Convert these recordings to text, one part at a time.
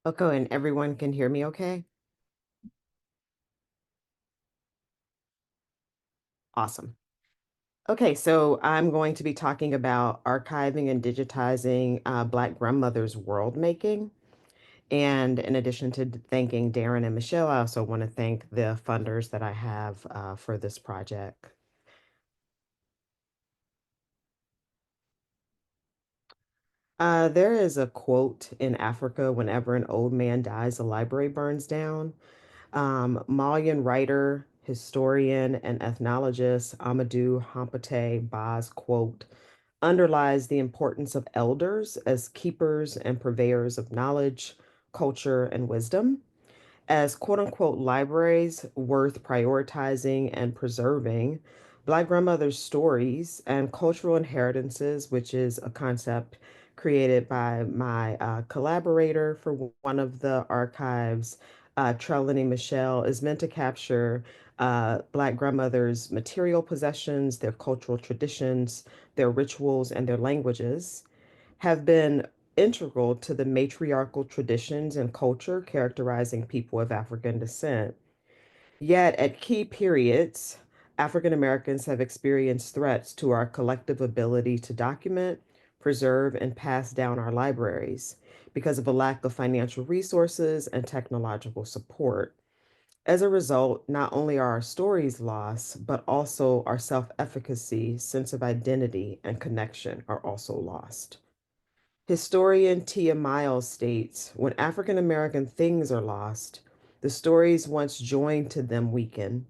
Okay, and everyone can hear me okay? Awesome. Okay, so I'm going to be talking about archiving and digitizing Black grandmothers' world making. And in addition to thanking Darren and Michelle, I also want to thank the funders that I have for this project. There is a quote in Africa: whenever an old man dies, the library burns down. Malian writer, historian, and ethnologist Amadou Hampate Ba's quote underlies the importance of elders as keepers and purveyors of knowledge, culture, and wisdom as quote unquote libraries worth prioritizing and preserving. Black grandmothers' stories and cultural inheritances, which is a concept created by my collaborator for one of the archives, Trelani Michelle, is meant to capture Black grandmothers' material possessions, their cultural traditions, their rituals, and their languages have been integral to the matriarchal traditions and culture characterizing people of African descent. Yet, at key periods, African Americans have experienced threats to our collective ability to document, preserve, and pass down our libraries because of a lack of financial resources and technological support. As a result, not only are our stories lost, but also our self efficacy, sense of identity, and connection are also lost. Historian Tia Miles states, when African American things are lost, the stories once joined to them weaken,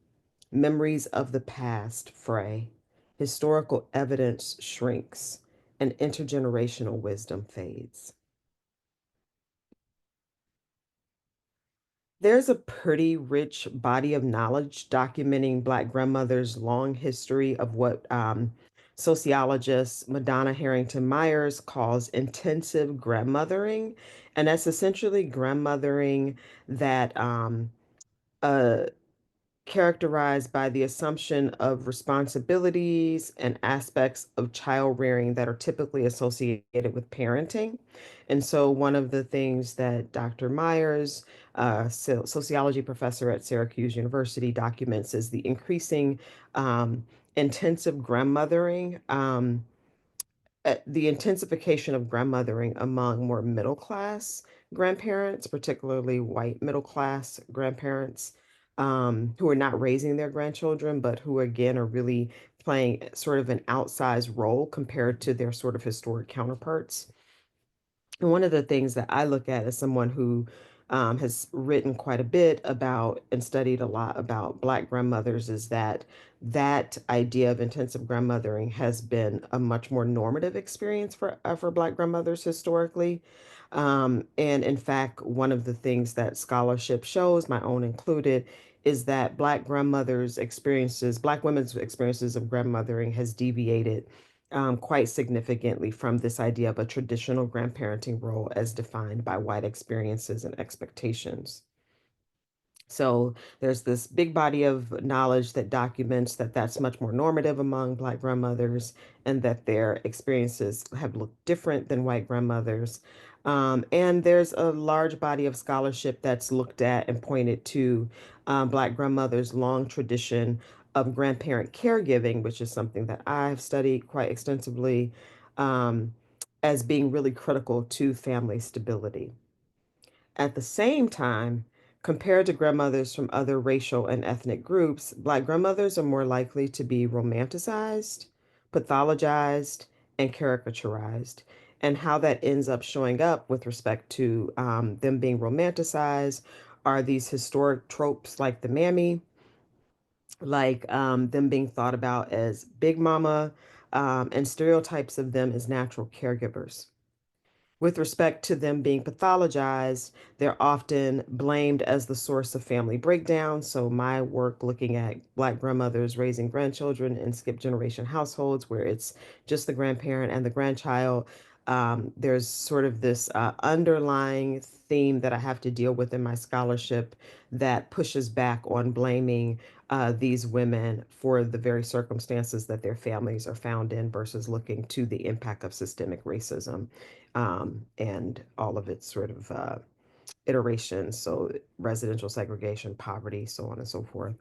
memories of the past fray, historical evidence shrinks, and intergenerational wisdom fades. There's a pretty rich body of knowledge documenting Black grandmothers' long history of what sociologist Madonna Harrington Myers calls intensive grandmothering. And that's essentially grandmothering that uh, characterized by the assumption of responsibilities and aspects of child rearing that are typically associated with parenting. And so, one of the things that Dr. Myers, sociology professor at Syracuse University, documents is the increasing intensive grandmothering. The intensification of grandmothering among more middle class grandparents, particularly white middle class grandparents, who are not raising their grandchildren, but who again are really playing sort of an outsized role compared to their sort of historic counterparts. And one of the things that I look at as someone who has written quite a bit about and studied a lot about Black grandmothers is that that idea of intensive grandmothering has been a much more normative experience for Black grandmothers historically. And in fact, one of the things that scholarship shows, my own included, is that Black women's experiences of grandmothering has deviated quite significantly from this idea of a traditional grandparenting role as defined by white experiences and expectations. So there's this big body of knowledge that documents that that's much more normative among Black grandmothers and that their experiences have looked different than white grandmothers. And there's a large body of scholarship that's looked at and pointed to Black grandmothers' long tradition of grandparent caregiving, which is something that I've studied quite extensively, um, as being really critical to family stability. At the same time, compared to grandmothers from other racial and ethnic groups, Black grandmothers are more likely to be romanticized, pathologized, and caricaturized. And how that ends up showing up with respect to them being romanticized are these historic tropes like the mammy, like them being thought about as big mama, and stereotypes of them as natural caregivers. With respect to them being pathologized, they're often blamed as the source of family breakdown. So, my work looking at Black grandmothers raising grandchildren in skip generation households where it's just the grandparent and the grandchild, there's sort of this underlying theme that I have to deal with in my scholarship that pushes back on blaming these women for the very circumstances that their families are found in versus looking to the impact of systemic racism and all of its sort of iterations. So residential segregation, poverty, so on and so forth.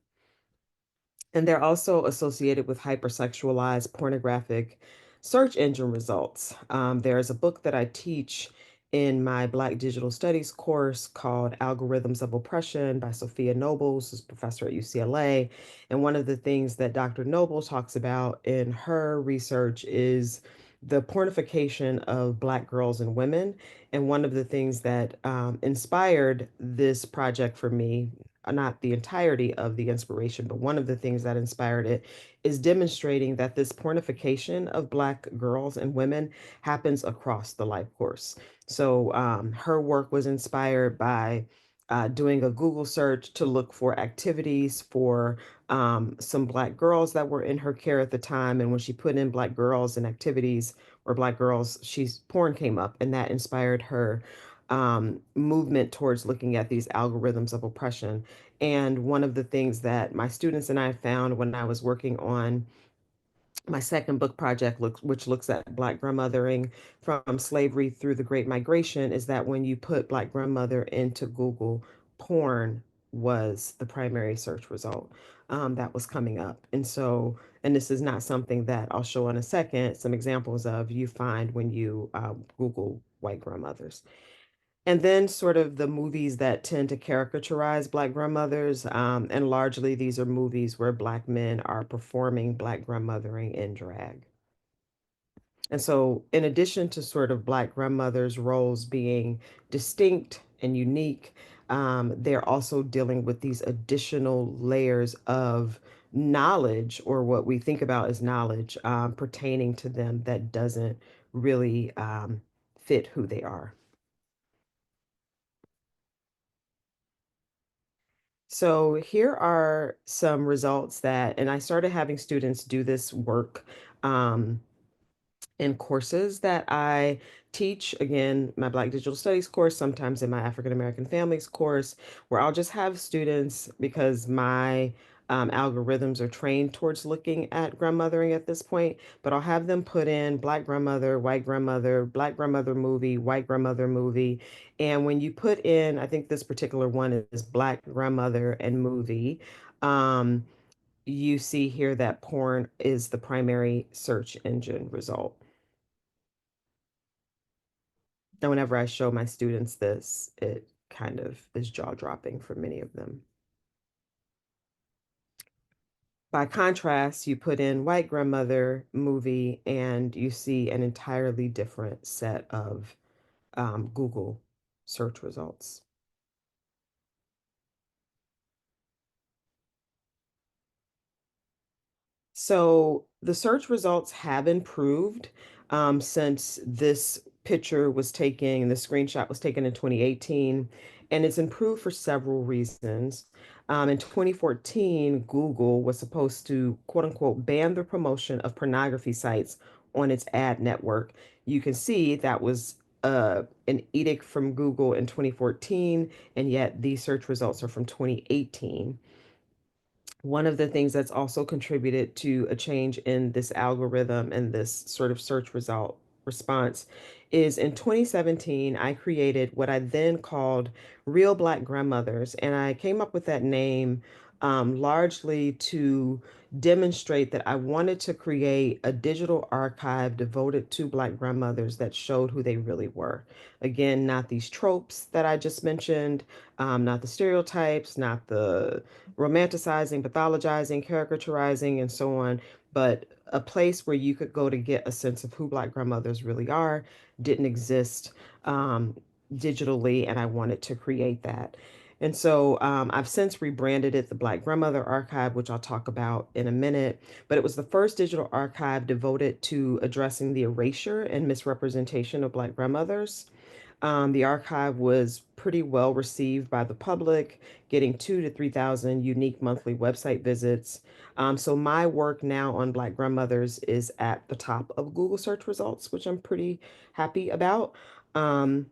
And they're also associated with hypersexualized pornographic search engine results. There's a book that I teach in my Black Digital Studies course called Algorithms of Oppression by Sophia Nobles, who's a professor at UCLA. And one of the things that Dr. Noble talks about in her research is the pornification of Black girls and women. And one of the things that inspired this project for me, not the entirety of the inspiration, but one of the things that inspired it is demonstrating that this pornification of Black girls and women happens across the life course. So her work was inspired by doing a Google search to look for activities for some Black girls that were in her care at the time. And when she put in Black girls and activities or Black girls, she's porn came up, and that inspired her movement towards looking at these algorithms of oppression. And one of the things that my students and I found when I was working on my second book project, which looks at Black grandmothering from slavery through the Great Migration, is that when you put Black grandmother into Google, porn was the primary search result that was coming up. And so, and this is not something that I'll show in a second, some examples of you find when you Google white grandmothers. And then sort of the movies that tend to caricaturize Black grandmothers, and largely these are movies where Black men are performing Black grandmothering in drag. And so, in addition to sort of Black grandmothers' roles being distinct and unique, they're also dealing with these additional layers of knowledge, or what we think about as knowledge, pertaining to them that doesn't really fit who they are. So here are some results that, and I started having students do this work. In courses that I teach, again, my Black Digital Studies course, sometimes in my African American Families course, where I'll just have students, because my algorithms are trained towards looking at grandmothering at this point, but I'll have them put in Black grandmother, white grandmother, Black grandmother movie, white grandmother movie. And when you put in, I think this particular one is Black grandmother and movie, um, you see here that porn is the primary search engine result. And whenever I show my students this, it kind of is jaw-dropping for many of them. By contrast, you put in white grandmother movie and you see an entirely different set of Google search results. So the search results have improved since this picture was taken, the screenshot was taken in 2018, and it's improved for several reasons. In 2014, Google was supposed to, quote unquote, ban the promotion of pornography sites on its ad network. You can see that was an edict from Google in 2014, and yet these search results are from 2018. One of the things that's also contributed to a change in this algorithm and this sort of search result response is in 2017, I created what I then called Real Black Grandmothers. And I came up with that name largely to demonstrate that I wanted to create a digital archive devoted to Black grandmothers that showed who they really were. Again, not these tropes that I just mentioned, not the stereotypes, not the romanticizing, pathologizing, caricaturizing, and so on, but a place where you could go to get a sense of who Black grandmothers really are didn't exist um, digitally, and I wanted to create that. And so I've since rebranded it the Black Grandmother Archive, which I'll talk about in a minute. But it was the first digital archive devoted to addressing the erasure and misrepresentation of Black grandmothers. The archive was pretty well received by the public, getting 2 to 3,000 unique monthly website visits. So my work now on Black grandmothers is at the top of Google search results, which I'm pretty happy about. Um,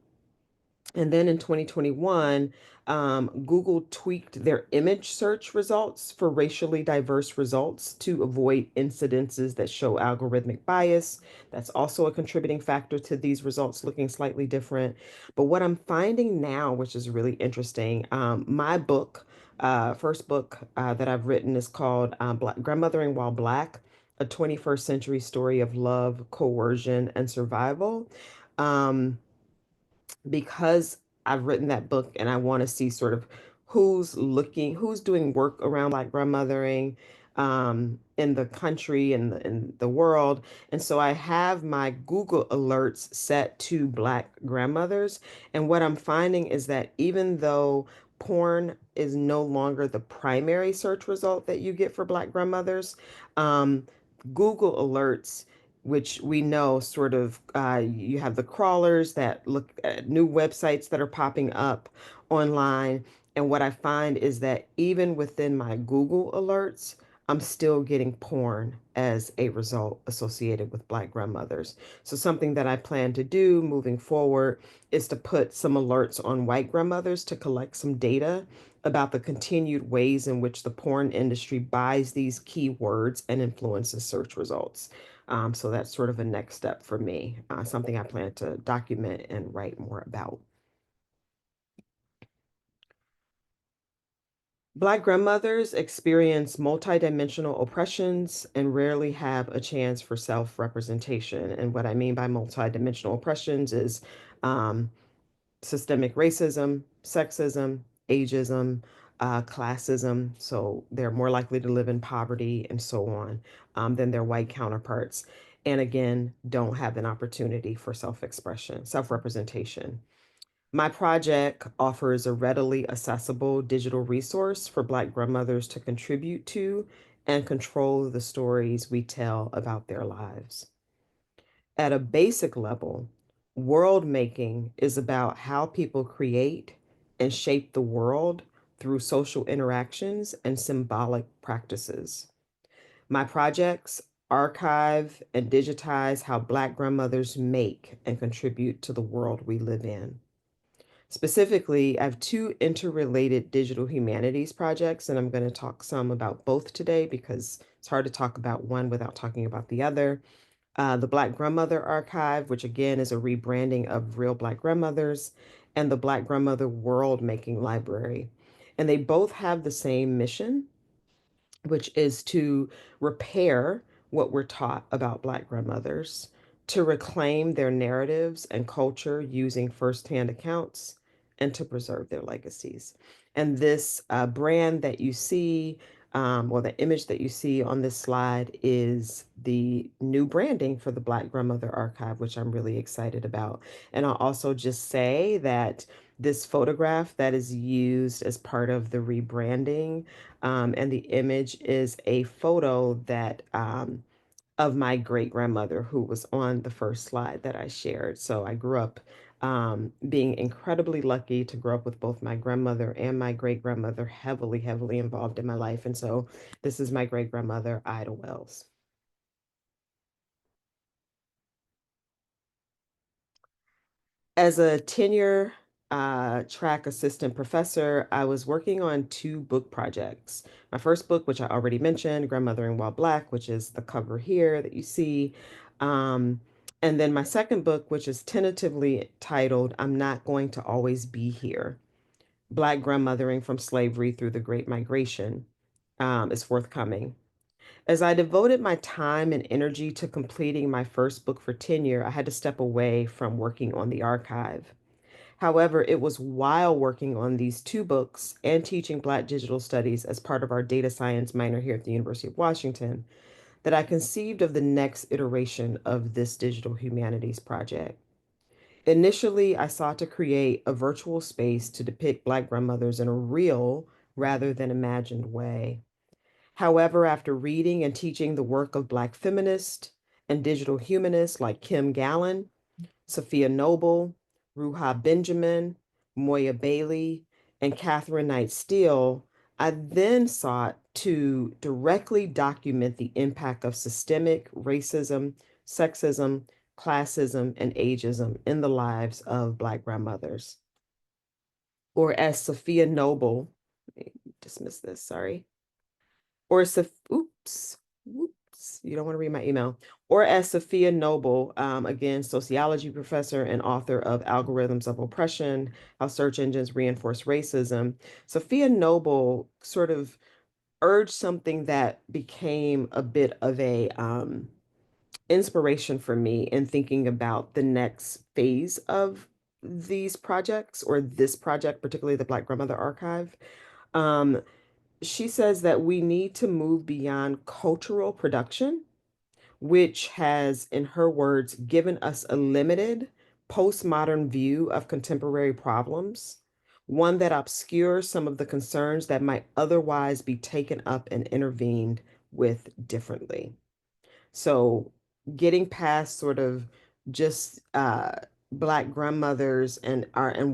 and then in 2021, Google tweaked their image search results for racially diverse results to avoid incidences that show algorithmic bias. That's also a contributing factor to these results looking slightly different. But what I'm finding now, which is really interesting, my book, first book that I've written is called Grandmothering While Black, a 21st century story of love, coercion, and survival. Um, because I've written that book and I want to see sort of who's doing work around Black grandmothering in the country and in the world. And so I have my Google alerts set to Black grandmothers. And what I'm finding is that even though porn is no longer the primary search result that you get for Black grandmothers, um, Google alerts, which we know sort of you have the crawlers that look at new websites that are popping up online. And what I find is that even within my Google alerts, I'm still getting porn as a result associated with Black grandmothers. So something that I plan to do moving forward is to put some alerts on white grandmothers to collect some data about the continued ways in which the porn industry buys these keywords and influences search results. So that's sort of a next step for me, something I plan to document and write more about. Black grandmothers experience multidimensional oppressions and rarely have a chance for self-representation. And what I mean by multidimensional oppressions is um, systemic racism, sexism, ageism, classism. So they're more likely to live in poverty and so on than their white counterparts. And again, don't have an opportunity for self-expression, self-representation. My project offers a readily accessible digital resource for Black grandmothers to contribute to and control the stories we tell about their lives. At a basic level, world making is about how people create and shape the world through social interactions and symbolic practices. My projects archive and digitize how Black grandmothers make and contribute to the world we live in. Specifically, I have two interrelated digital humanities projects, and I'm going to talk some about both today because it's hard to talk about one without talking about the other. The Black Grandmother Archive, which again is a rebranding of Real Black Grandmothers, and the Black Grandmother World Making Library. And they both have the same mission, which is to repair what we're taught about Black grandmothers, to reclaim their narratives and culture using firsthand accounts, and to preserve their legacies. And this brand that you see, or the image that you see on this slide, is the new branding for the Black Grandmother Archive, which I'm really excited about. And I'll also just say that this photograph that is used as part of the rebranding and the image is a photo that of my great grandmother who was on the first slide that I shared. So I grew up being incredibly lucky to grow up with both my grandmother and my great grandmother heavily, heavily involved in my life. And so this is my great grandmother, Ida Wells. As a tenure track assistant professor, I was working on two book projects. My first book, which I already mentioned, Grandmothering While Black, which is the cover here that you see. Um, and then my second book, which is tentatively titled, I'm Not Going to Always Be Here, Black Grandmothering from Slavery Through the Great Migration, is forthcoming. As I devoted my time and energy to completing my first book for tenure, I had to step away from working on the archive. However, it was while working on these two books and teaching Black digital studies as part of our data science minor here at the University of Washington that I conceived of the next iteration of this digital humanities project. Initially, I sought to create a virtual space to depict Black grandmothers in a real rather than imagined way. However, after reading and teaching the work of Black feminists and digital humanists like Kim Gallen, Sophia Noble, Ruha Benjamin, Moya Bailey, and Catherine Knight Steele, I then sought to directly document the impact of systemic racism, sexism, classism, and ageism in the lives of Black grandmothers. or as Sophia Noble, let me dismiss this, sorry, or oops, you don't want to read my email, or as Sophia Noble, again, sociology professor and author of Algorithms of Oppression, How Search Engines Reinforce Racism. Sophia Noble sort of urged something that became a bit of a inspiration for me in thinking about the next phase of these projects, or this project, particularly the Black Grandmother Archive. Um, she says that we need to move beyond cultural production, which has, in her words, given us a limited postmodern view of contemporary problems, one that obscures some of the concerns that might otherwise be taken up and intervened with differently. So getting past sort of just Black grandmothers and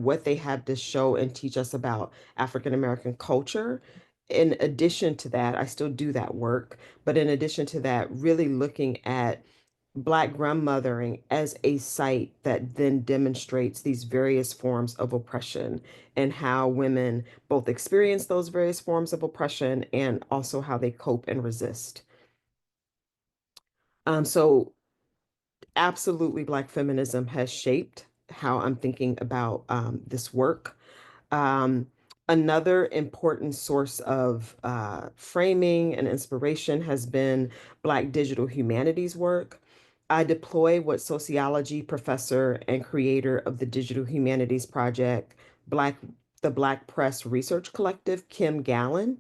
what they have to show and teach us about African American culture. In addition to that, I still do that work, but in addition to that, really looking at Black grandmothering as a site that then demonstrates these various forms of oppression and how women both experience those various forms of oppression and also how they cope and resist. So absolutely Black feminism has shaped how I'm thinking about this work. Um, Another important source of framing and inspiration has been Black digital humanities work. I deploy what sociology professor and creator of the Digital Humanities Project, Black the Black Press Research Collective, Kim Gallen,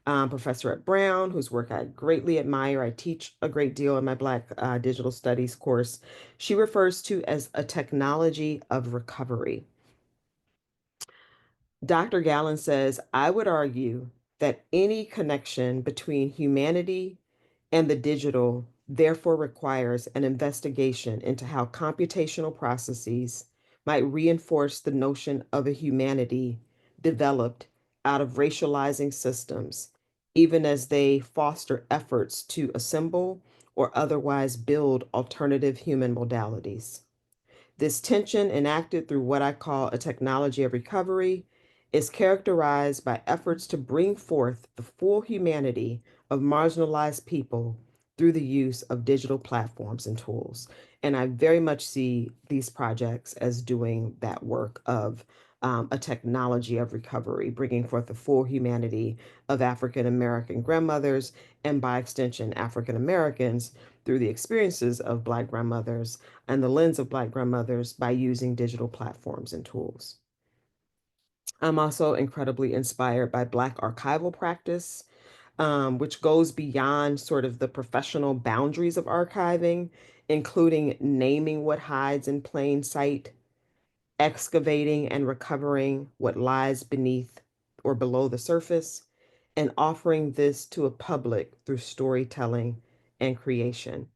professor at Brown, whose work I greatly admire. I teach a great deal in my Black digital studies course. She refers to as a technology of recovery. Dr. Gallen says, I would argue that any connection between humanity and the digital therefore requires an investigation into how computational processes might reinforce the notion of a humanity developed out of racializing systems, even as they foster efforts to assemble or otherwise build alternative human modalities. This tension, enacted through what I call a technology of recovery, is characterized by efforts to bring forth the full humanity of marginalized people through the use of digital platforms and tools. And I very much see these projects as doing that work of a technology of recovery, bringing forth the full humanity of African American grandmothers and, by extension, African Americans through the experiences of Black grandmothers and the lens of Black grandmothers by using digital platforms and tools. I'm also incredibly inspired by Black archival practice, which goes beyond sort of the professional boundaries of archiving, including naming what hides in plain sight, excavating and recovering what lies beneath or below the surface, and offering this to a public through storytelling and creation.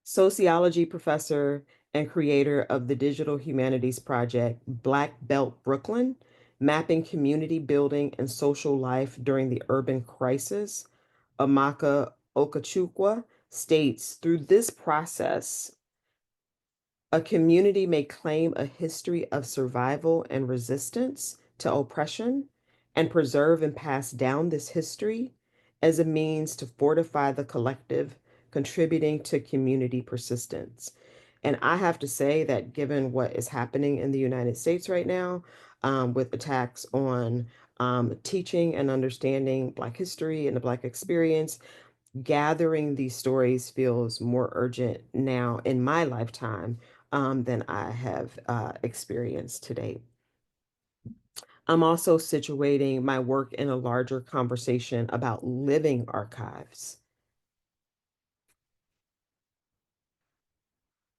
Sociology professor and creator of the Digital Humanities Project, Black Belt Brooklyn, mapping community building and social life during the urban crisis, Amaka Okachukwa, states through this process, a community may claim a history of survival and resistance to oppression and preserve and pass down this history as a means to fortify the collective, contributing to community persistence. And I have to say that given what is happening in the United States right now, with attacks on teaching and understanding Black history and the Black experience, gathering these stories feels more urgent now in my lifetime than I have experienced to date. I'm also situating my work in a larger conversation about living archives.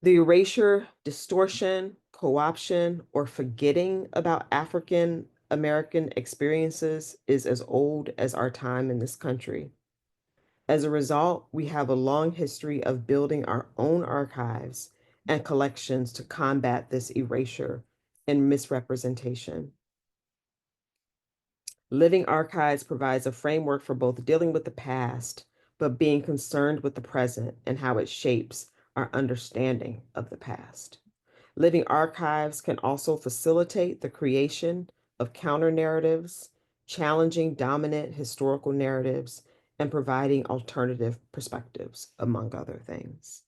The erasure, distortion, co-option, or forgetting about African American experiences is as old as our time in this country. As a result, we have a long history of building our own archives and collections to combat this erasure and misrepresentation. Living Archives provides a framework for both dealing with the past, but being concerned with the present and how it shapes our understanding of the past. Living archives can also facilitate the creation of counter narratives, challenging dominant historical narratives, and providing alternative perspectives, among other things.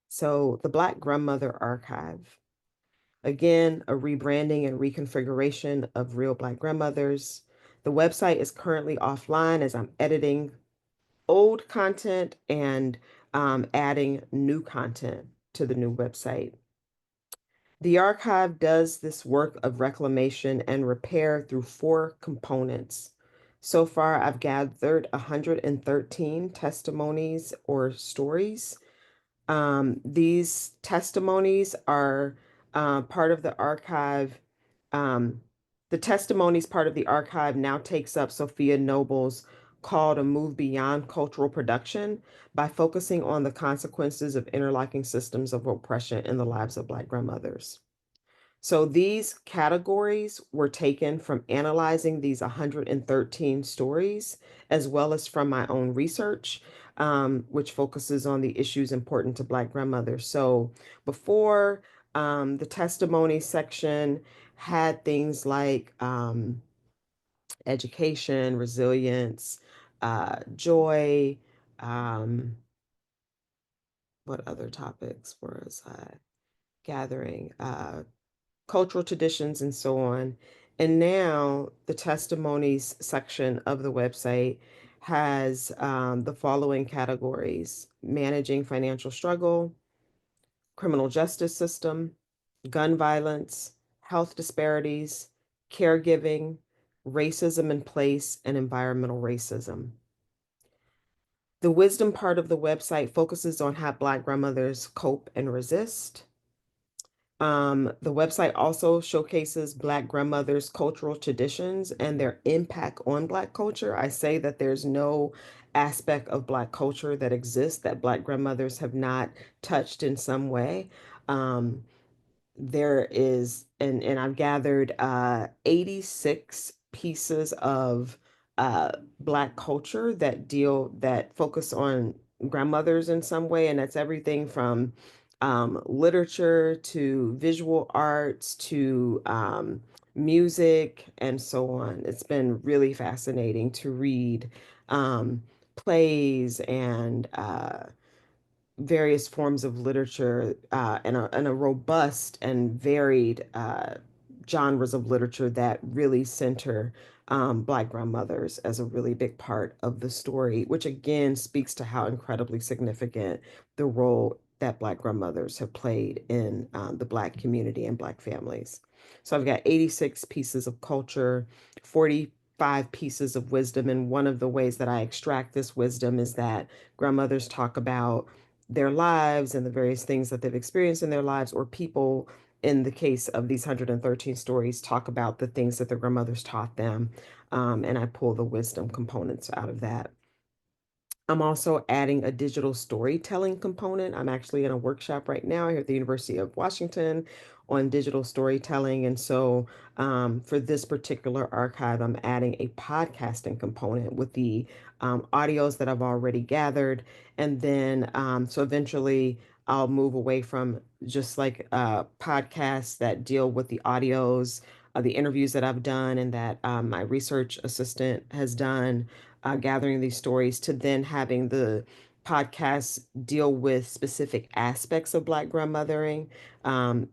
So, the Black Grandmother Archive. Again, a rebranding and reconfiguration of Real Black Grandmothers. The website is currently offline as I'm editing old content and adding new content to the new website. The archive does this work of reclamation and repair through four components. So far, I've gathered 113 testimonies or stories. These testimonies are part of the archive. Um, the testimonies part of the archive now takes up Sophia Noble's call to move beyond cultural production by focusing on the consequences of interlocking systems of oppression in the lives of Black grandmothers. So these categories were taken from analyzing these 113 stories, as well as from my own research, which focuses on the issues important to Black grandmothers. So before, the testimony section had things like education, resilience, joy. Um, what other topics was I gathering? Cultural traditions, and so on. And now the testimonies section of the website has the following categories: managing financial struggle, criminal justice system, gun violence, health disparities, caregiving, racism in place, and environmental racism. The wisdom part of the website focuses on how Black grandmothers cope and resist. The website also showcases Black grandmothers' cultural traditions and their impact on Black culture. I say that there's no aspect of Black culture that exists that Black grandmothers have not touched in some way. Um, there is, and I've gathered 86 pieces of Black culture that focus on grandmothers in some way, and that's everything from literature to visual arts to music and so on. It's been really fascinating to read plays and various forms of literature and a robust and varied genres of literature that really center Black grandmothers as a really big part of the story, which again speaks to how incredibly significant the role that Black grandmothers have played in the Black community and Black families. So I've got 86 pieces of culture, 45 pieces of wisdom, and one of the ways that I extract this wisdom is that grandmothers talk about their lives and the various things that they've experienced in their lives, or people, in the case of these 113 stories, talk about the things that their grandmothers taught them. And I pull the wisdom components out of that. I'm also adding a digital storytelling component. I'm actually in a workshop right now here at the University of Washington on digital storytelling. And so for this particular archive, I'm adding a podcasting component with the audios that I've already gathered. And then so eventually I'll move away from just like podcasts that deal with the audios, the interviews that I've done and that my research assistant has done, gathering these stories, to then having the podcasts deal with specific aspects of Black grandmothering,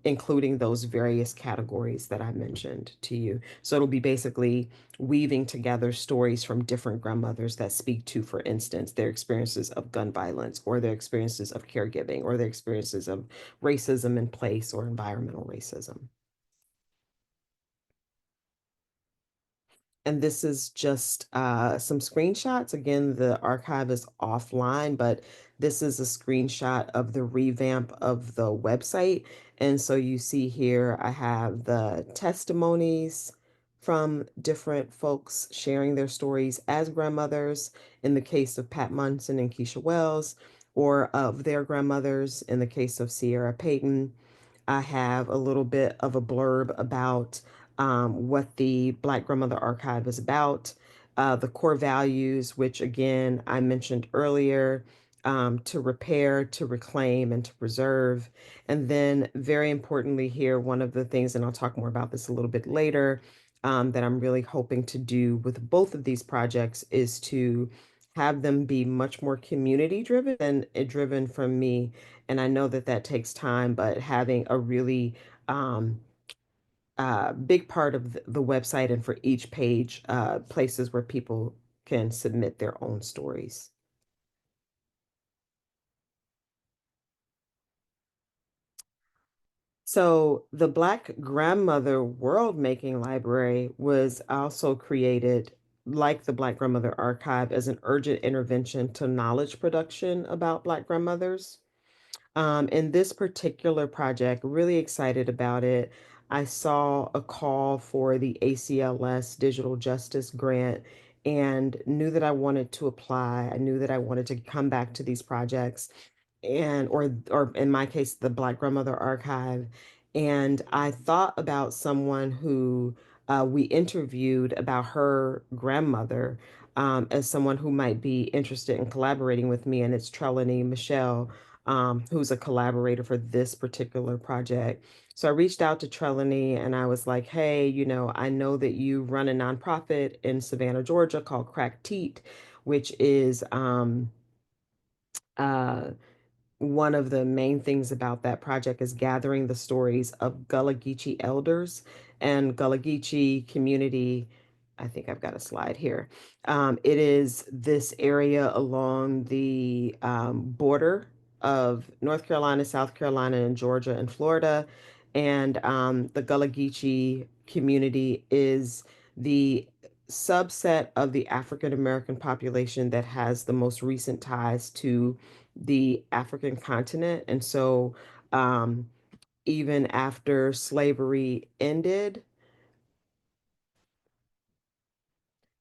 including those various categories that I mentioned to you. So it'll be basically weaving together stories from different grandmothers that speak to, for instance, their experiences of gun violence or their experiences of caregiving or their experiences of racism in place or environmental racism. And this is just some screenshots. Again, the archive is offline, but this is a screenshot of the revamp of the website. And so you see here, I have the testimonies from different folks sharing their stories as grandmothers, in the case of Pat Munson and Keisha Wells, or of their grandmothers in the case of Sierra Payton. I have a little bit of a blurb about what the Black Grandmother Archive is about. the core values, which again, I mentioned earlier, to repair, to reclaim, and to preserve. And then, very importantly, here, one of the things, and I'll talk more about this a little bit later, that I'm really hoping to do with both of these projects is to have them be much more community driven than driven from me. And I know that that takes time, but having a really big part of the website and for each page, places where people can submit their own stories. So the Black Grandmother World Making Library was also created, like the Black Grandmother Archive, as an urgent intervention to knowledge production about Black grandmothers. In this particular project, really excited about it. I saw a call for the ACLS Digital Justice Grant and knew that I wanted to apply. I knew that I wanted to come back to these projects and or in my case the Black Grandmother Archive, and I thought about someone who we interviewed about her grandmother, as someone who might be interested in collaborating with me, and it's Trelani Michelle, who's a collaborator for this particular project. So I reached out to Trelani and I was like, hey, I know that you run a nonprofit in Savannah, Georgia called Crack Teat, which is uh, one of the main things about that project is gathering the stories of Gullah Geechee elders and Gullah Geechee community. I think I've got a slide here. It is this area along the border of North Carolina, South Carolina, and Georgia and Florida. And the Gullah Geechee community is the subset of the African American population that has the most recent ties to the African continent. And so, um, even after slavery ended,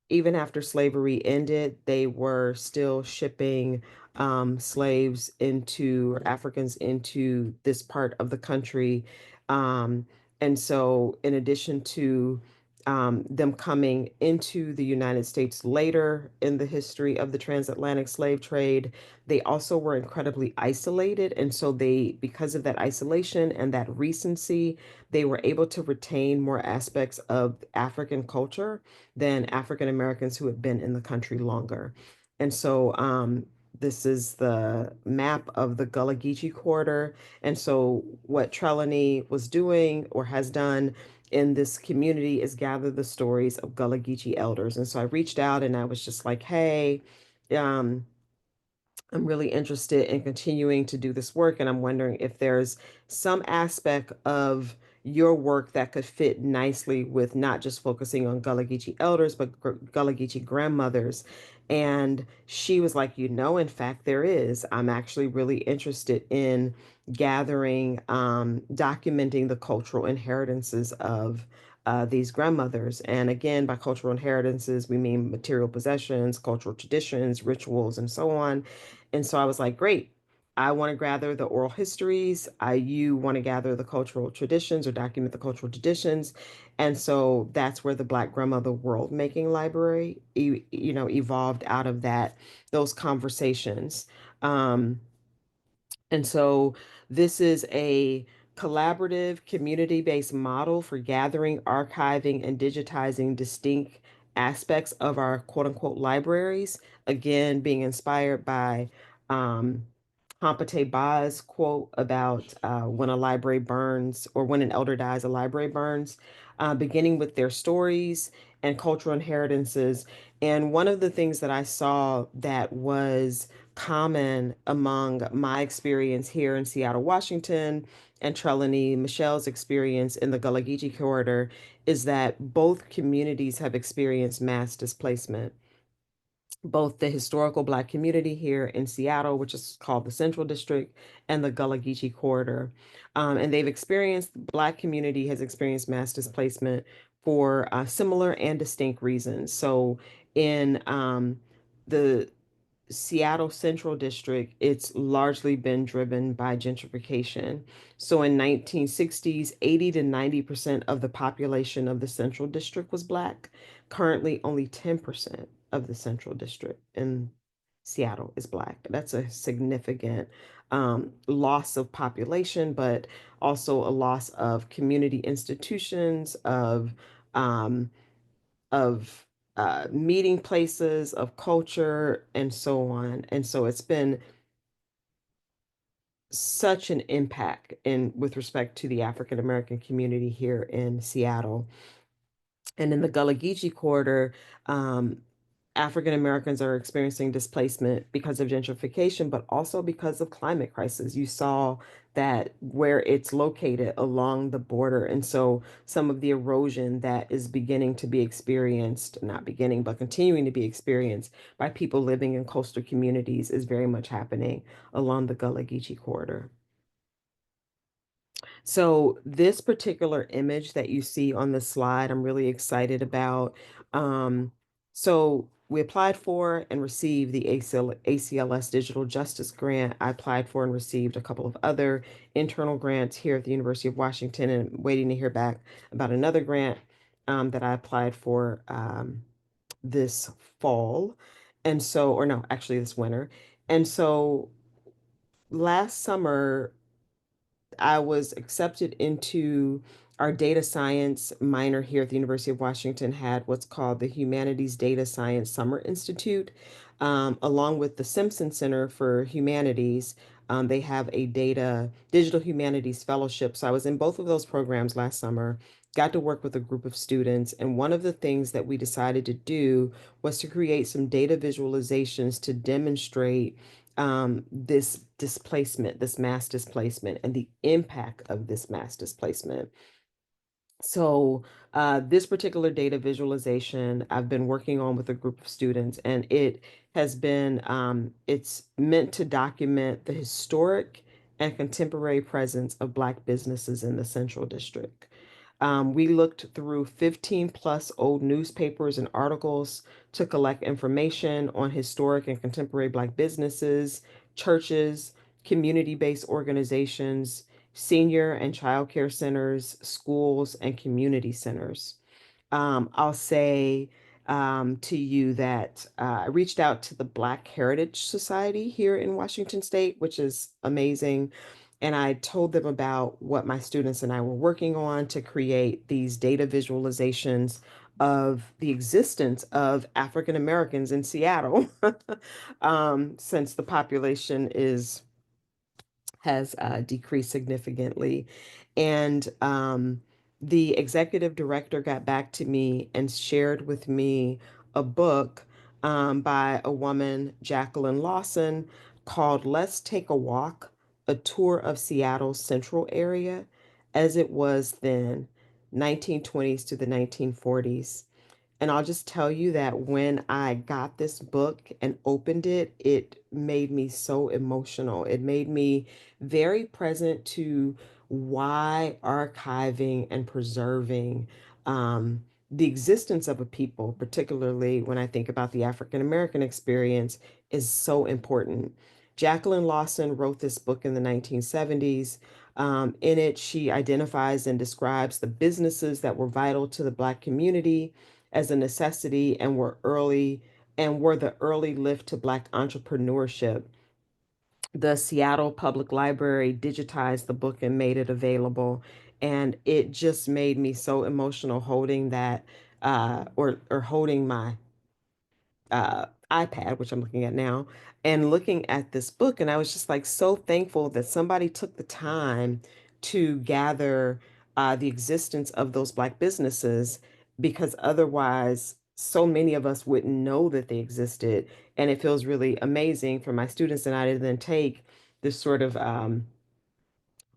even after slavery ended, they were still shipping slaves into, or Africans into this part of the country. Um, and so, in addition to them coming into the United States later in the history of the transatlantic slave trade, they also were incredibly isolated. And so, because of that isolation and that recency, they were able to retain more aspects of African culture than African Americans who had been in the country longer. And so this is the map of the Gullah Geechee corridor. And so what Trelawney was doing or has done in this community is gather the stories of Gullah Geechee elders. And so I reached out and I was just like, hey, um, I'm really interested in continuing to do this work, and I'm wondering if there's some aspect of your work that could fit nicely with not just focusing on Gullah Geechee elders, but Gullah Geechee grandmothers. And she was like, in fact, there is. I'm actually really interested in gathering, documenting the cultural inheritances of these grandmothers. And again, by cultural inheritances, we mean material possessions, cultural traditions, rituals, and so on. And so I was like, great. I want to gather the oral histories. You want to gather the cultural traditions or document the cultural traditions. And so that's where the Black Grandmother World Making Library, evolved out of those conversations. Um, and so this is a collaborative, community-based model for gathering, archiving, and digitizing distinct aspects of our quote-unquote libraries. Again, being inspired by um, Hampate Ba's quote about when a library burns or when an elder dies, a library burns, beginning with their stories and cultural inheritances. And one of the things that I saw that was common among my experience here in Seattle, Washington, and Trelawney Michelle's experience in the Gullah Geechee corridor is that both communities have experienced mass displacement. Both the historical Black community here in Seattle, which is called the Central District, and the Gullah Geechee corridor. And Black community has experienced mass displacement for similar and distinct reasons. So in the Seattle Central District, it's largely been driven by gentrification. So in 1960s, 80 to 90% of the population of the Central District was Black. Currently, only 10% of the Central District in Seattle is Black. That's a significant loss of population, but also a loss of community institutions, um, of meeting places, of culture, and so on. And so it's been such an impact in with respect to the African American community here in Seattle. And in the Gullah Geechee corridor, um, African Americans are experiencing displacement because of gentrification, but also because of climate crisis. You saw that where it's located along the border. And so some of the erosion that is beginning to be experienced, not beginning, but continuing to be experienced by people living in coastal communities is very much happening along the Gullah Geechee corridor. So this particular image that you see on the slide, I'm really excited about. Um, so we applied for and received the ACLS Digital Justice Grant. I applied for and received a couple of other internal grants here at the University of Washington, and waiting to hear back about another grant that I applied for this fall. And so, or no, actually this winter. And so last summer, I was accepted into our data science minor here at the University of Washington had what's called the Humanities Data Science Summer Institute, along with the Simpson Center for Humanities. They have a digital humanities fellowship. So I was in both of those programs last summer, got to work with a group of students. And one of the things that we decided to do was to create some data visualizations to demonstrate this displacement, this mass displacement, and the impact of this mass displacement. So, this particular data visualization I've been working on with a group of students, and it has been, it's meant to document the historic and contemporary presence of Black businesses in the Central District. We looked through 15 plus old newspapers and articles to collect information on historic and contemporary Black businesses, churches, community-based organizations, senior and child care centers, schools, and community centers. I'll say to you that I reached out to the Black Heritage Society here in Washington State, which is amazing. And I told them about what my students and I were working on to create these data visualizations of the existence of African Americans in Seattle, since the population is has decreased significantly. And the executive director got back to me and shared with me a book by a woman, Jacqueline Lawson, called Let's Take a Walk, a tour of Seattle's central area as it was then, 1920s to the 1940s. And I'll just tell you that when I got this book and opened it, it made me so emotional. It made me very present to why archiving and preserving the existence of a people, particularly when I think about the African American experience, is so important. Jacqueline Lawson wrote this book in the 1970s. In it, she identifies and describes the businesses that were vital to the Black community as a necessity and were the early lift to Black entrepreneurship. The Seattle Public Library digitized the book and made it available. And it just made me so emotional holding that or holding my iPad, which I'm looking at now, and looking at this book. And I was just like so thankful that somebody took the time to gather the existence of those Black businesses, because otherwise, so many of us wouldn't know that they existed. And it feels really amazing for my students and I to then take this sort of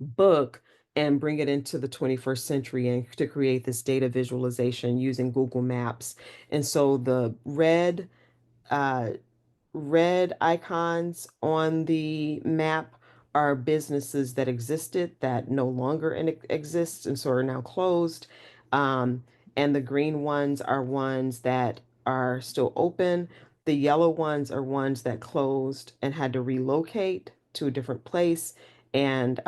book and bring it into the 21st century and to create this data visualization using Google Maps. And so the uh, red icons on the map are businesses that existed that no longer exist and so are now closed. Um, and the green ones are ones that are still open. The yellow ones are ones that closed and had to relocate to a different place and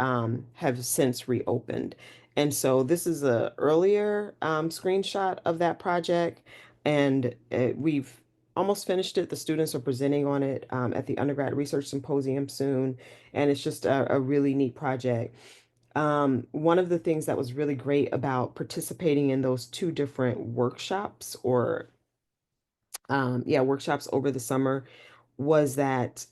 have since reopened. And so this is a earlier screenshot of that project, and we've almost finished it. The students are presenting on it at the undergrad research symposium soon, and it's just a really neat project. One of the things that was really great about participating in those two different workshops, or yeah, workshops over the summer, was that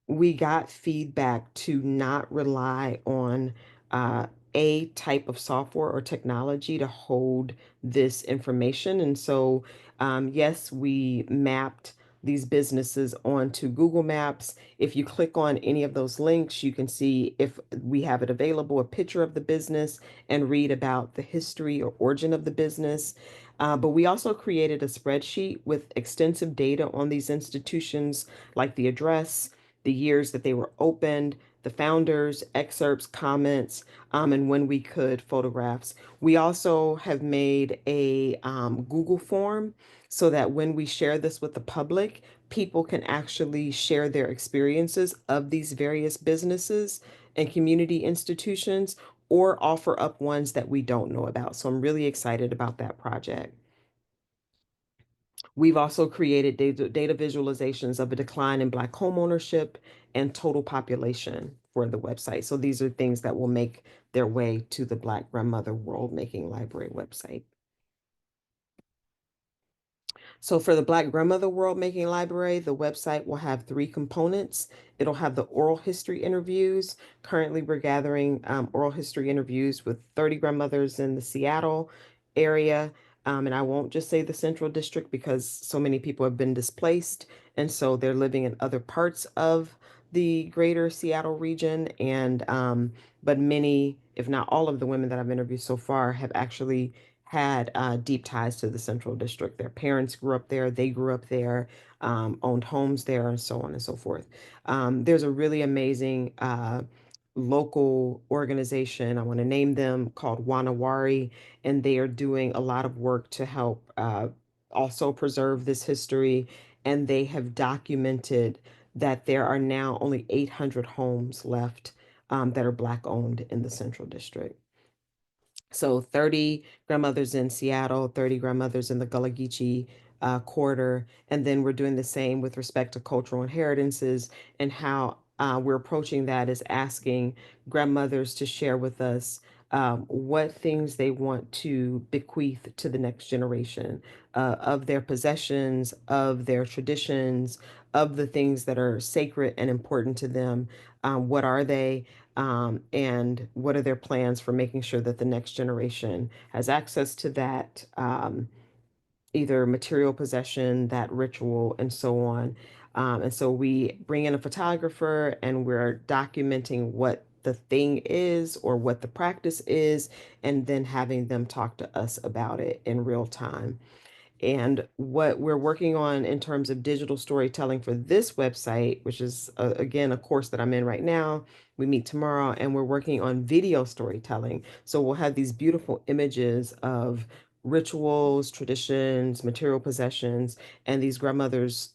we got feedback to not rely on uh, a type of software or technology to hold this information. And so, yes, we mapped these businesses onto Google Maps. If you click on any of those links, you can see, if we have it available, a picture of the business and read about the history or origin of the business. But we also created a spreadsheet with extensive data on these institutions, like the address, the years that they were opened, the founders, excerpts, comments, and when we could, photographs. We also have made a Google form so that when we share this with the public, people can actually share their experiences of these various businesses and community institutions, or offer up ones that we don't know about. So I'm really excited about that project. We've also created data visualizations of a decline in Black homeownership and total population for the website. So these are things that will make their way to the Black Grandmother World Making Library website. So for the Black Grandmother World Making Library, the website will have three components. It'll have the oral history interviews. Currently, we're gathering oral history interviews with 30 grandmothers in the Seattle area. And I won't just say the Central District, because so many people have been displaced. And so they're living in other parts of the greater Seattle region. But many, if not all of the women that I've interviewed so far, have actually had deep ties to the Central District. Their parents grew up there, they grew up there, owned homes there, and so on and so forth. There's a really amazing local organization, I want to name them, called Wanawari, and they are doing a lot of work to help also preserve this history. And they have documented that there are now only 800 homes left that are Black owned in the Central District. So 30 grandmothers in Seattle, 30 grandmothers in the Gullah Geechee quarter. And then we're doing the same with respect to cultural inheritances, and how we're approaching that is asking grandmothers to share with us what things they want to bequeath to the next generation of their possessions, of their traditions, of the things that are sacred and important to them. What are they? And what are their plans for making sure that the next generation has access to that, either material possession, that ritual, and so on. And so we bring in a photographer, and we're documenting what the thing is or what the practice is, and then having them talk to us about it in real time. And what we're working on in terms of digital storytelling for this website, which is again a course that I'm in right now, we meet tomorrow, and we're working on video storytelling. So we'll have these beautiful images of rituals, traditions, material possessions, and these grandmothers'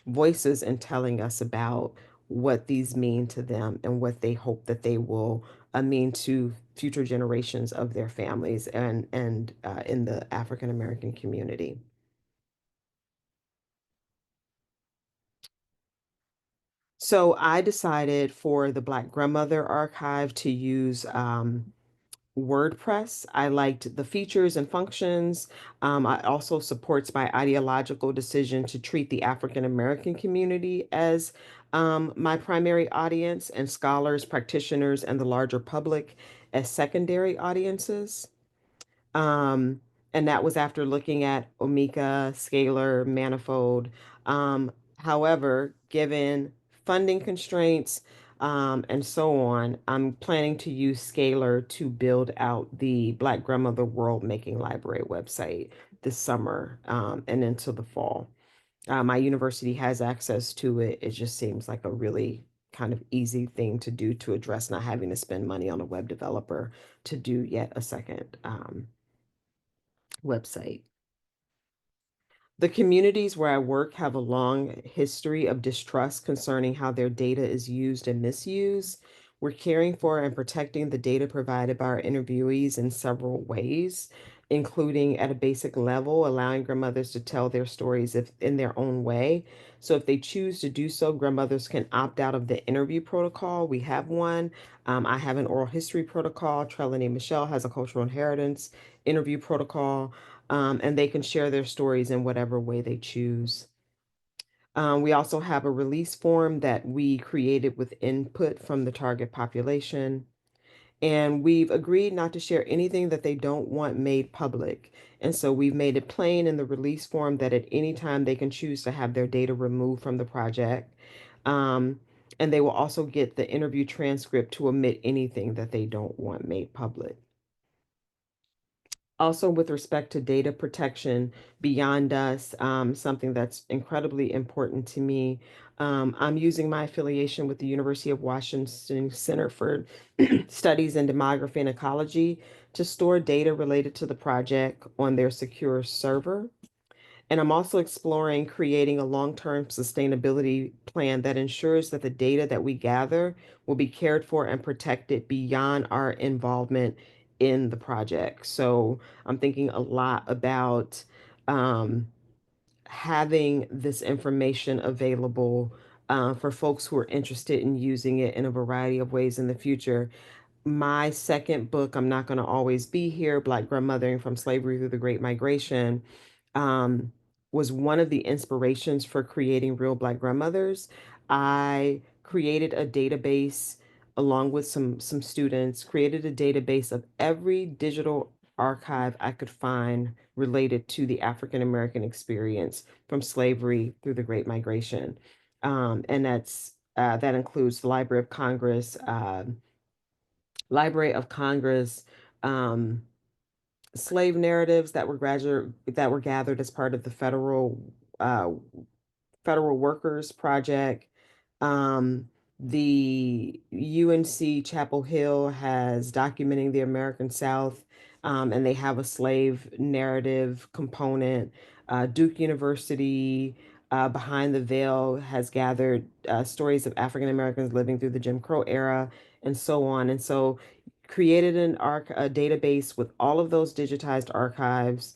voices, and telling us about what these mean to them and what they hope that they will mean to future generations of their families, and in the African American community. So I decided for the Black Grandmother Archive to use WordPress. I liked the features and functions. I also supports my ideological decision to treat the African American community as my primary audience, and scholars, practitioners, and the larger public as secondary audiences. Um, and that was after looking at Omeka, Scalar, Manifold. However, given funding constraints, and so on, I'm planning to use Scalar to build out the Black Grandmother World Making Library website this summer, and into the fall. My university has access to it. It just seems like a really kind of easy thing to do, to address not having to spend money on a web developer to do yet a second website. The communities where I work have a long history of distrust concerning how their data is used and misused. We're caring for and protecting the data provided by our interviewees in several ways, including at a basic level, allowing grandmothers to tell their stories if, in their own way. So, if they choose to do so, grandmothers can opt out of the interview protocol. We have one. I have an oral history protocol. Trelani Michelle has a cultural inheritance interview protocol, and they can share their stories in whatever way they choose. We also have a release form that we created with input from the target population. And we've agreed not to share anything that they don't want made public. And so we've made it plain in the release form that at any time they can choose to have their data removed from the project. Um, and they will also get the interview transcript to omit anything that they don't want made public. Also, with respect to data protection beyond us, something that's incredibly important to me. I'm using my affiliation with the University of Washington Center for Studies in Demography and Ecology to store data related to the project on their secure server. And I'm also exploring creating a long-term sustainability plan that ensures that the data that we gather will be cared for and protected beyond our involvement in the project. So I'm thinking a lot about um, having this information available for folks who are interested in using it in a variety of ways in the future. My second book, I'm Not Going to Always Be Here, Black Grandmothering from Slavery Through the Great Migration, um, was one of the inspirations for creating Real Black Grandmothers. I created a database along with some students, created a database of every digital archive I could find related to the African American experience from slavery through the Great Migration. And that includes the Library of Congress, um, slave narratives that were gathered as part of the uh, Federal Workers Project. Um, the UNC Chapel Hill has Documenting the American South, and they have a slave narrative component. Duke University, Behind the Veil, has gathered stories of African Americans living through the Jim Crow era, and so on. And so, created a database with all of those digitized archives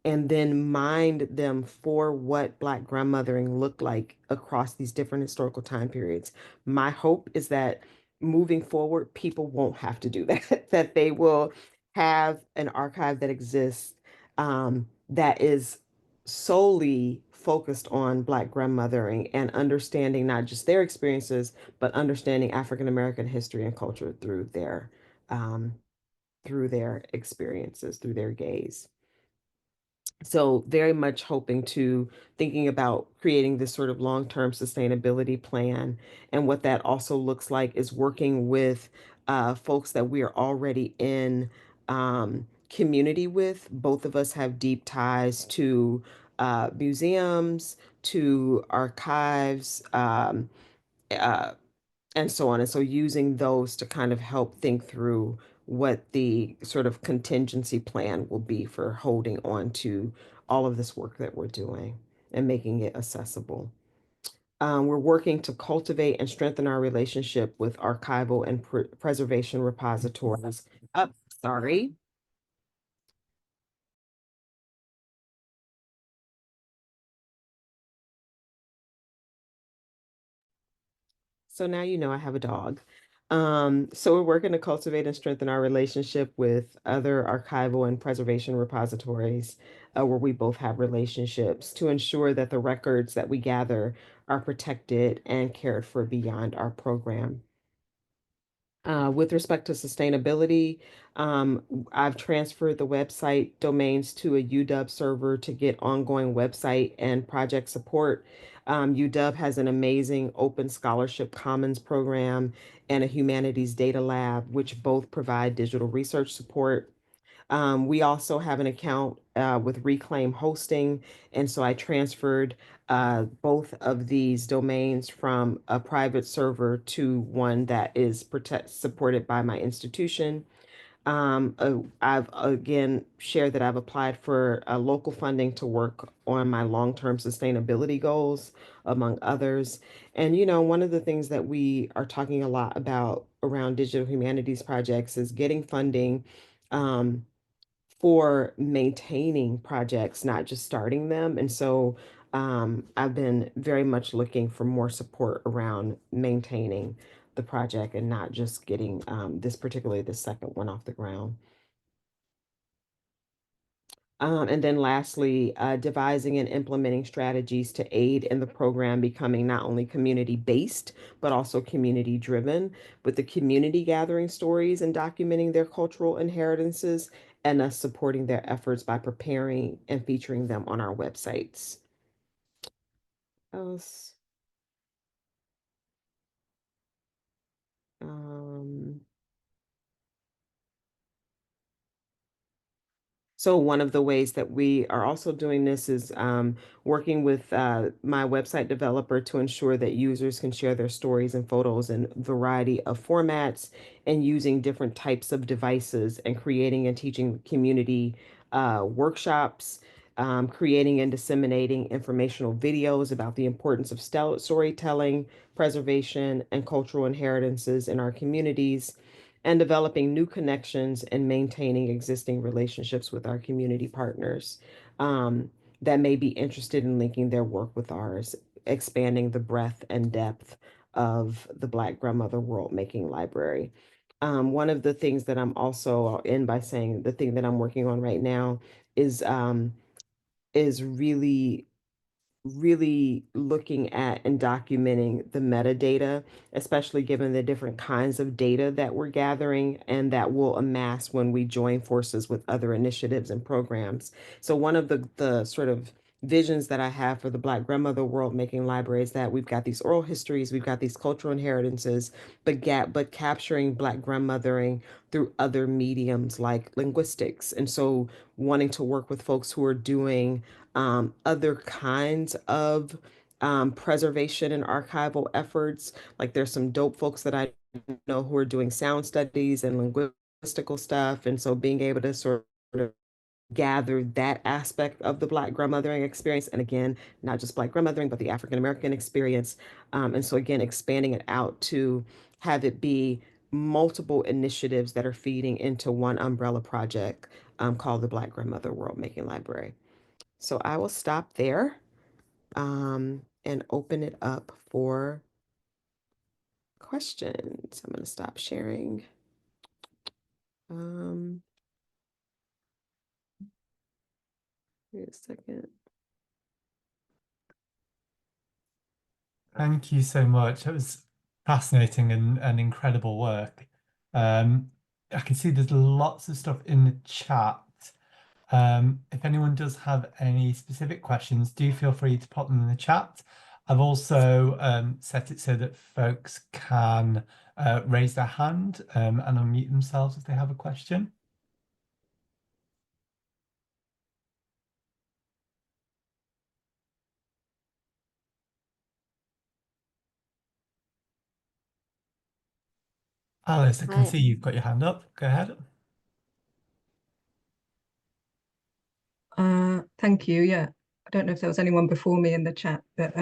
and then mined them for what Black grandmothering looked like across these different historical time periods. My hope is that moving forward, people won't have to do that, that they will have an archive that exists that is solely focused on Black grandmothering and understanding not just their experiences, but understanding African American history and culture um, through their experiences, through their gaze. So very much hoping to thinking about creating this sort of long-term sustainability plan. And what that also looks like is working with folks that we are already in community with. Both of us have deep ties to museums, to archives, uh, and so on. And so using those to kind of help think through what the sort of contingency plan will be for holding on to all of this work that we're doing and making it accessible. We're working to cultivate and strengthen our relationship with archival and preservation repositories. Up, sorry. So now you know I have a dog. So we're working to cultivate and strengthen our relationship with other archival and preservation repositories where we both have relationships to ensure that the records that we gather are protected and cared for beyond our program. With respect to sustainability, I've transferred the website domains to a UW server to get ongoing website and project support. UW has an amazing open scholarship commons program and a humanities data lab, which both provide digital research support. We also have an account with Reclaim Hosting, and so I transferred both of these domains from a private server to one that is supported by my institution. I've again shared that I've applied for local funding to work on my long-term sustainability goals, among others. And, one of the things that we are talking a lot about around digital humanities projects is getting funding um, for maintaining projects, not just starting them. And so I've been very much looking for more support around maintaining the project and not just getting particularly the second one off the ground. And then lastly, devising and implementing strategies to aid in the program becoming not only community based, but also community driven, with the community gathering stories and documenting their cultural inheritances, and us supporting their efforts by preparing and featuring them on our websites. Else, um, So one of the ways that we are also doing this is working with my website developer to ensure that users can share their stories and photos in a variety of formats and using different types of devices and creating and teaching community workshops, creating and disseminating informational videos about the importance of storytelling, preservation, and cultural inheritances in our communities, and developing new connections and maintaining existing relationships with our community partners um, that may be interested in linking their work with ours, expanding the breadth and depth of the Black Grandmother World Making Library. One of the things that I'll end by saying the thing that I'm working on right now is um, is really looking at and documenting the metadata, especially given the different kinds of data that we're gathering and that will amass when we join forces with other initiatives and programs. So one of the sort of visions that I have for the Black Grandmother World Making Library is that we've got these oral histories, we've got these cultural inheritances, but capturing Black grandmothering through other mediums like linguistics. And so wanting to work with folks who are doing other kinds of preservation and archival efforts. Like there's some dope folks that I know who are doing sound studies and linguistical stuff. And so being able to sort of gather that aspect of the Black grandmothering experience. And again, not just Black grandmothering, but the African American experience. And so again, expanding it out to have it be multiple initiatives that are feeding into one umbrella project called the Black Grandmother World Making Library. So I will stop there and open it up for questions. I'm going to stop sharing. Um, Wait a second. Thank you so much. It was fascinating and incredible work. Um, I can see there's lots of stuff in the chat. If anyone does have any specific questions, do feel free to pop them in the chat. I've also set it so that folks can raise their hand and unmute themselves if they have a question. Alice, I can Hi. see you've got your hand up. Go ahead. Thank you. Yeah, I don't know if there was anyone before me in the chat, but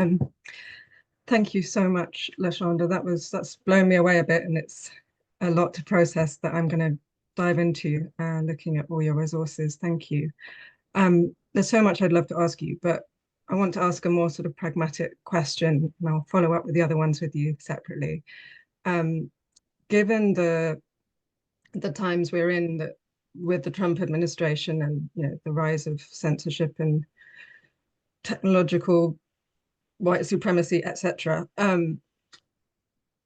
thank you so much, LaShawnDa. That's blown me away a bit, and it's a lot to process that I'm going to dive into looking at all your resources. Thank you. There's so much I'd love to ask you, but I want to ask a more sort of pragmatic question, and I'll follow up with the other ones with you separately. Given the times we're in that with the Trump administration and the rise of censorship and technological white supremacy, etc., and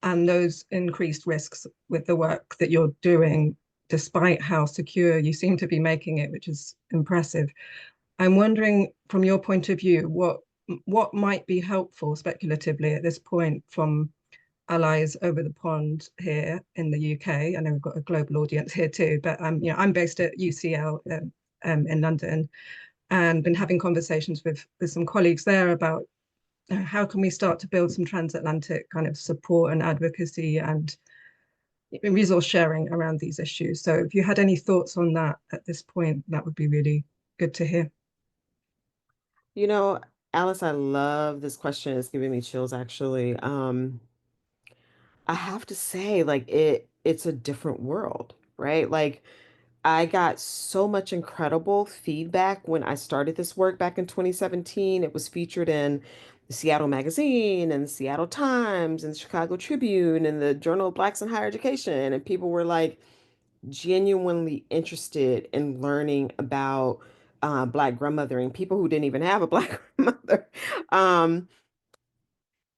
those increased risks with the work that you're doing, despite how secure you seem to be making it, which is impressive. I'm wondering, from your point of view, what might be helpful speculatively at this point from allies over the pond here in the UK. I know we've got a global audience here too, but I'm based at UCL in London, and been having conversations with some colleagues there about how can we start to build some transatlantic kind of support and advocacy and resource sharing around these issues. So if you had any thoughts on that at this point, that would be really good to hear. You know, Alice, I love this question. It's giving me chills actually. I have to say, like it's a different world, right? Like I got so much incredible feedback when I started this work back in 2017. It was featured in the Seattle Magazine and the Seattle Times and the Chicago Tribune and the Journal of Blacks in Higher Education. And people were like genuinely interested in learning about Black grandmothering, people who didn't even have a Black grandmother. Um,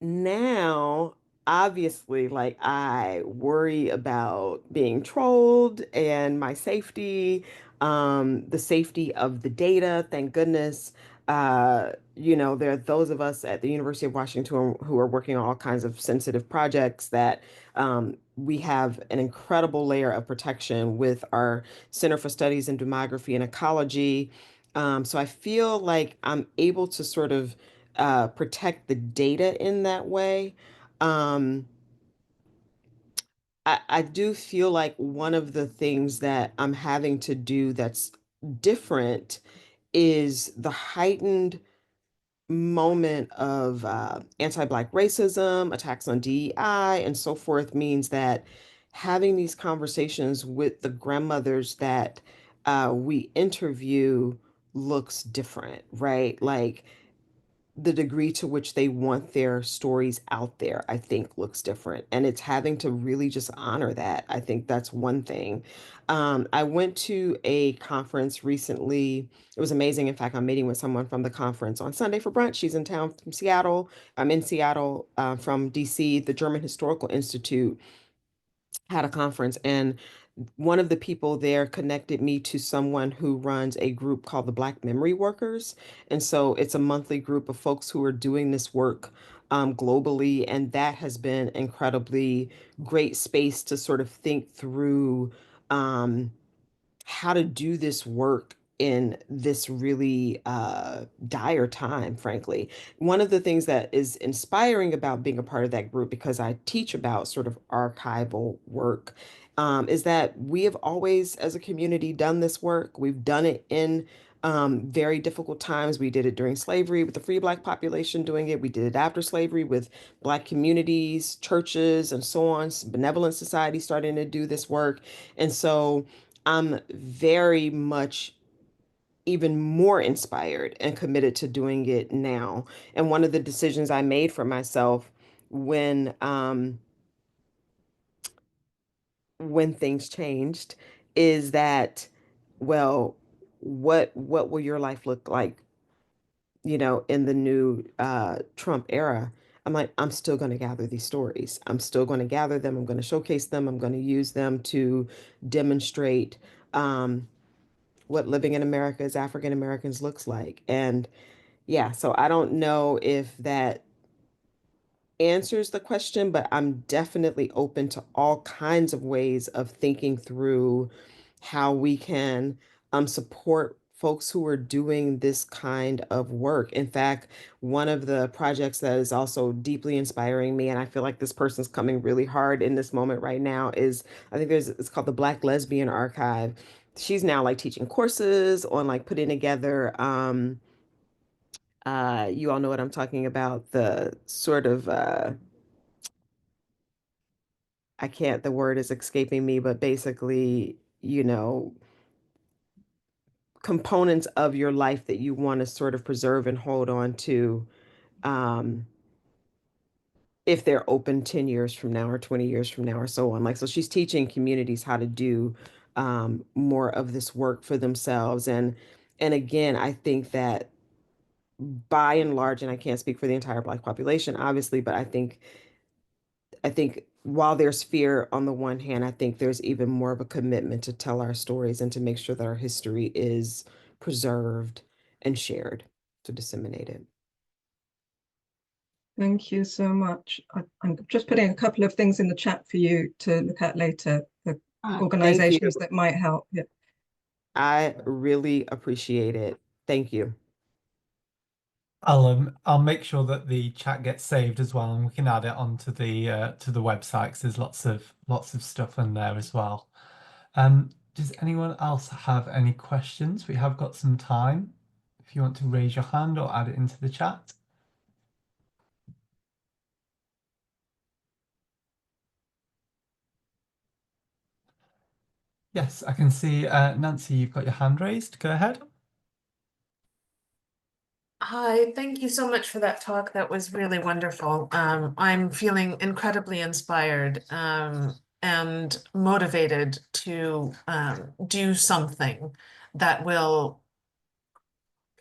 Now, obviously, like I worry about being trolled and my safety, the safety of the data. Thank goodness. There are those of us at the University of Washington who are working on all kinds of sensitive projects that we have an incredible layer of protection with our Center for Studies in Demography and Ecology. So I feel like I'm able to sort of protect the data in that way. Um, I do feel like one of the things that I'm having to do that's different is the heightened moment of anti-Black racism, attacks on DEI, and so forth means that having these conversations with the grandmothers that we interview looks different, right? Like the degree to which they want their stories out there, I think looks different. And it's having to really just honor that. I think that's one thing. I went to a conference recently. It was amazing. In fact, I'm meeting with someone from the conference on Sunday for brunch. She's in town from Seattle. I'm in Seattle from DC. The German Historical Institute had a conference, and one of the people there connected me to someone who runs a group called the Black Memory Workers. And so it's a monthly group of folks who are doing this work globally. And that has been incredibly great space to sort of think through um, how to do this work in this really dire time, frankly. One of the things that is inspiring about being a part of that group, because I teach about sort of archival work, is that we have always, as a community, done this work. We've done it in very difficult times. We did it during slavery with the free Black population doing it. We did it after slavery with Black communities, churches, and so on. Benevolent society starting to do this work. And so I'm very much even more inspired and committed to doing it now. And one of the decisions I made for myself when when things changed is that, well, what will your life look like, in the new Trump era? I'm like, I'm still going to gather these stories. I'm still going to gather them. I'm going to showcase them. I'm going to use them to demonstrate um, what living in America as African Americans looks like. And yeah, so I don't know if that answers the question, but I'm definitely open to all kinds of ways of thinking through how we can support folks who are doing this kind of work. In fact, one of the projects that is also deeply inspiring me, and I feel like this person's coming really hard in this moment right now, is I think it's called the Black Lesbian Archive. She's now like teaching courses on like putting together you all know what I'm talking about, the sort of I can't, the word is escaping me, but basically, components of your life that you want to sort of preserve and hold on to, um, if they're open 10 years from now or 20 years from now or so on. Like, so she's teaching communities how to do more of this work for themselves. And again, I think that by and large, and I can't speak for the entire Black population, obviously, but I think while there's fear on the one hand, I think there's even more of a commitment to tell our stories and to make sure that our history is preserved and shared, to disseminate it. Thank you so much. I'm just putting a couple of things in the chat for you to look at later, the Thank you. organizations that might help. Yeah. I really appreciate it. Thank you. I'll make sure that the chat gets saved as well, and we can add it onto the website 'cause there's lots of stuff in there as well. Does anyone else have any questions? We have got some time if you want to raise your hand or add it into the chat. Yes, I can see Nancy, you've got your hand raised. Go ahead. Hi, thank you so much for that talk. That was really wonderful. I'm feeling incredibly inspired and motivated to do something that will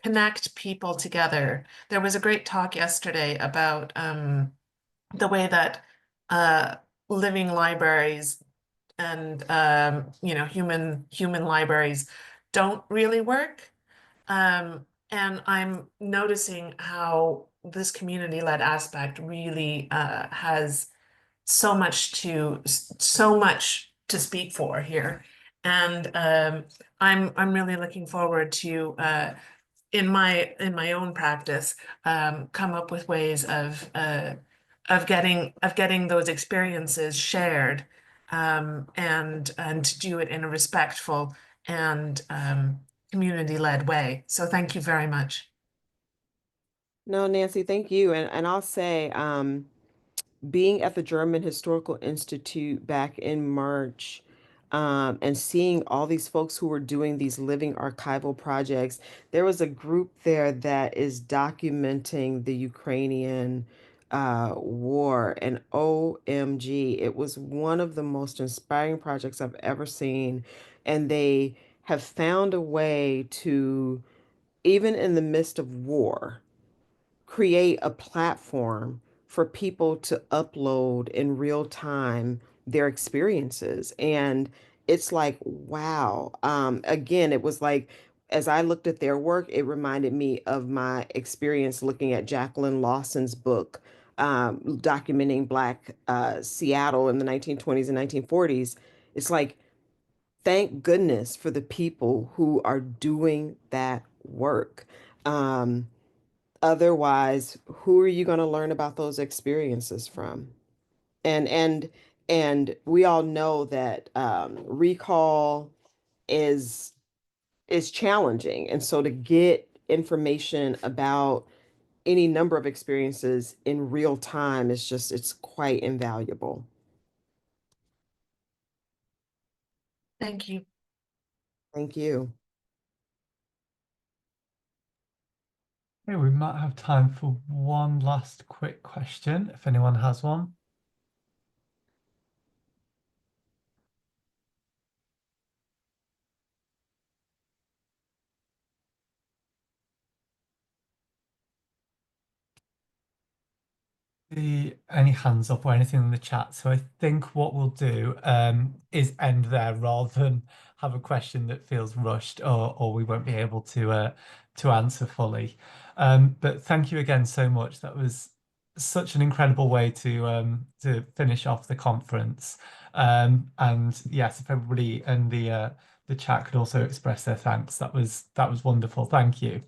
connect people together. There was a great talk yesterday about the way that uh, living libraries and human libraries don't really work. And I'm noticing how this community-led aspect really has so much to speak for here. And I'm really looking forward to in my own practice come up with ways of getting those experiences shared and to do it in a respectful and community-led way. So thank you very much. No, Nancy, thank you. And I'll say, being at the German Historical Institute back in March, and seeing all these folks who were doing these living archival projects, there was a group there that is documenting the Ukrainian war, and OMG, it was one of the most inspiring projects I've ever seen. And they have found a way to, even in the midst of war, create a platform for people to upload in real time their experiences. And it's like, wow. Again, it was like, as I looked at their work, it reminded me of my experience looking at Jacqueline Lawson's book, documenting Black Seattle in the 1920s and 1940s. It's like, thank goodness for the people who are doing that work. Um, Otherwise, who are you going to learn about those experiences from? And and and we all know that recall is is challenging, and so to get information about any number of experiences in real time is just, it's quite invaluable. Thank you. Thank you. Okay, we might have time for one last quick question if anyone has one. See any hands up or anything in the chat. So I think what we'll do is end there rather than have a question that feels rushed or we won't be able to answer fully. But thank you again so much. That was such an incredible way to finish off the conference. And yes, if everybody in the chat could also express their thanks, that was wonderful. Thank you.